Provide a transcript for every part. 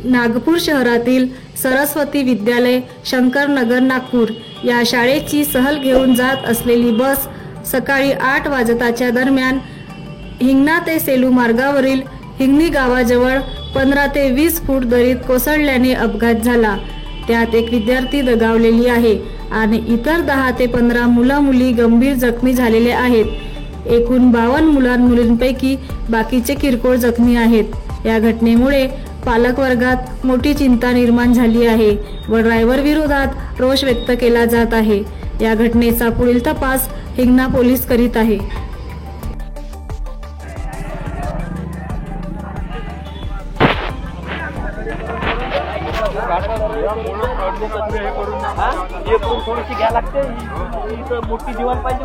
नागपूर शहरातील सरस्वती विद्यालय शंकरनगर नागपूर या शाळेची सहल घेऊन जात असलेली बस सकाळी 8 वाजताच्या दरम्यान हिंगणा ते सेलू मार्गावरील हिंगणी गावाजवळ 15 ते 20 फूट दरीत कोसळल्याने अपघात झाला। त्यात एक विद्यार्थी दगावलेली आहे आणि इतर 10 ते 15 मुलं-मुली गंभीर जखमी झालेले आहेत। एकूण 52 मुलांपैकी बाकीचे किरकोळ जखमी आहेत। या घटनेमुळे पालक वर्गात मोठी चिंता निर्माण झाली आहे व ड्रायव्हर विरोधात रोष व्यक्त केला जात आहे। या घटनेचा पुढील तपास हिंगणा पोलीस करीत आहे। थोडीशी घ्या लागते मोठी जीवन पाहिजे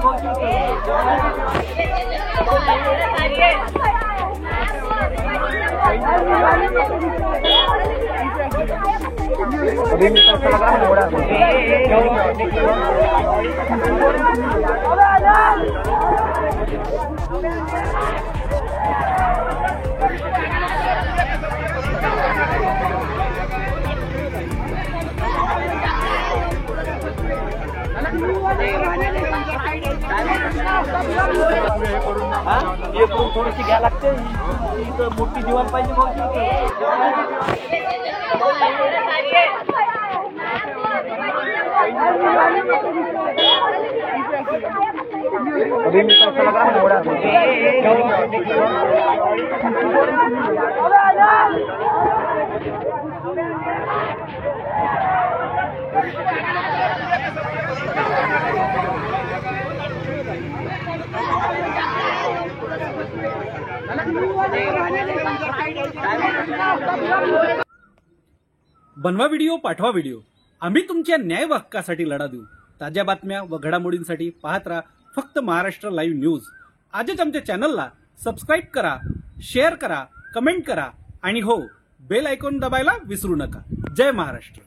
थोडीशी घ्या लागते मोठी जीवन पाहिजे बनवा व्हिडिओ, पाठवा व्हिडिओ, आम्ही तुमच्या न्याय व हक्कासाठी लढा देऊ। ताज्या बातम्या व घडामोडींसाठी पाहत राहा फक्त महाराष्ट्र लाईव्ह न्यूज। आजच आमच्या चॅनलला सबस्क्राईब करा, शेअर करा, कमेंट करा आणि हो, बेल आयकॉन दाबायला विसरू नका। जय महाराष्ट्र।